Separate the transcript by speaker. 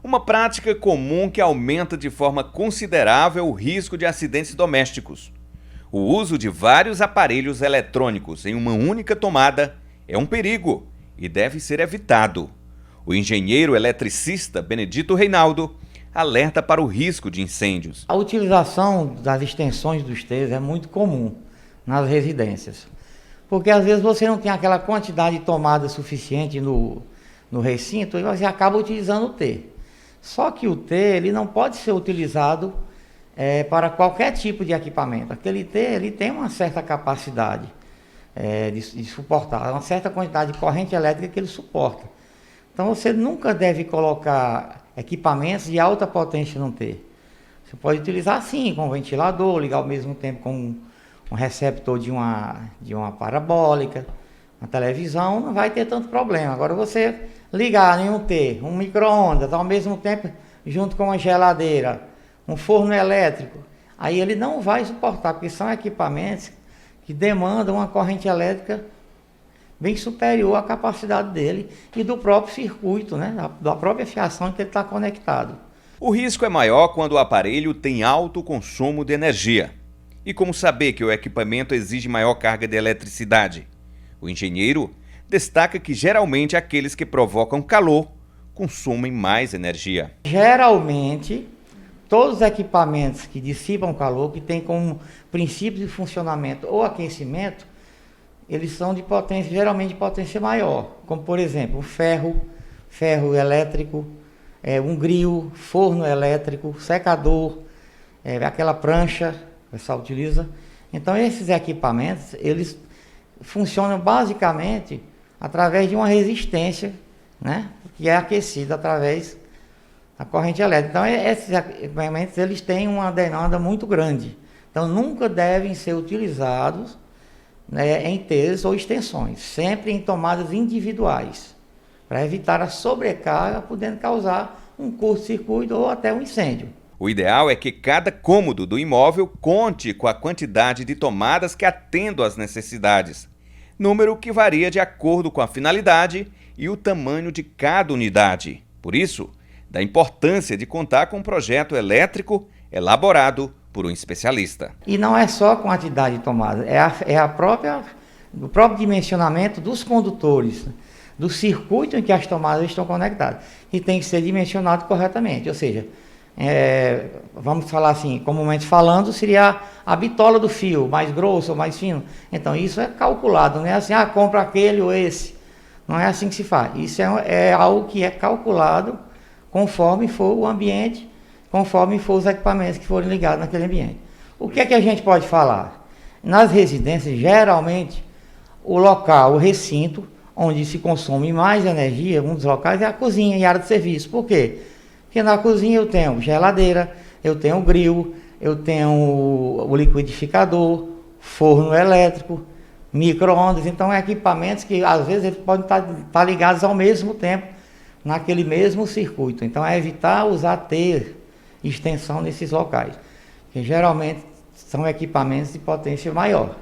Speaker 1: Uma prática comum que aumenta de forma considerável o risco de acidentes domésticos. O uso de vários aparelhos eletrônicos em uma única tomada é um perigo e deve ser evitado. O engenheiro eletricista Benedito Reinaldo alerta para o risco de incêndios.
Speaker 2: A utilização das extensões dos T's é muito comum nas residências, porque às vezes você não tem aquela quantidade de tomada suficiente no recinto e você acaba utilizando o T. Só que o T ele não pode ser utilizado para qualquer tipo de equipamento. Aquele T ele tem uma certa capacidade de suportar, uma certa quantidade de corrente elétrica que ele suporta. Então você nunca deve colocar equipamentos de alta potência no T. Você pode utilizar sim com um ventilador, ligar ao mesmo tempo com um receptor de uma parabólica, uma televisão, não vai ter tanto problema. Agora você ligar em um T, um micro-ondas, ao mesmo tempo junto com uma geladeira, um forno elétrico, aí ele não vai suportar, porque são equipamentos que demandam uma corrente elétrica bem superior à capacidade dele e do próprio circuito, né? Da própria fiação que ele está conectado.
Speaker 1: O risco é maior quando o aparelho tem alto consumo de energia. E como saber que o equipamento exige maior carga de eletricidade? O engenheiro destaca que geralmente aqueles que provocam calor consumem mais energia.
Speaker 2: Geralmente, todos os equipamentos que dissipam calor, que têm como princípio de funcionamento ou aquecimento, eles são de potência, geralmente de potência maior, como por exemplo, ferro elétrico, um grill, forno elétrico, secador, aquela prancha que o pessoal utiliza. Então esses equipamentos, eles funcionam basicamente através de uma resistência, né, que é aquecida através da corrente elétrica. Então esses equipamentos eles têm uma demanda muito grande. Então nunca devem ser utilizados em T's ou extensões, sempre em tomadas individuais, para evitar a sobrecarga, podendo causar um curto-circuito ou até um incêndio.
Speaker 1: O ideal é que cada cômodo do imóvel conte com a quantidade de tomadas que atendam às necessidades, número que varia de acordo com a finalidade e o tamanho de cada unidade. Por isso, da importância de contar com um projeto elétrico elaborado por um especialista.
Speaker 2: E não é só a quantidade de tomadas, o próprio dimensionamento dos condutores, do circuito em que as tomadas estão conectadas, que tem que ser dimensionado corretamente. Ou seja, vamos falar assim, comumente falando, seria a bitola do fio, mais grosso ou mais fino. Então isso é calculado, não é assim, compra aquele ou esse. Não é assim que se faz. Isso é algo que é calculado conforme for o ambiente, conforme for os equipamentos que forem ligados naquele ambiente. O que é que a gente pode falar? Nas residências, geralmente, o local, o recinto, onde se consome mais energia, um dos locais é a cozinha e a área de serviço. Por quê? Porque na cozinha eu tenho geladeira, eu tenho grill, eu tenho o liquidificador, forno elétrico, micro-ondas. Então, equipamentos que, às vezes, eles podem estar ligados ao mesmo tempo, naquele mesmo circuito. Então, é evitar usar extensão nesses locais, que geralmente são equipamentos de potência maior.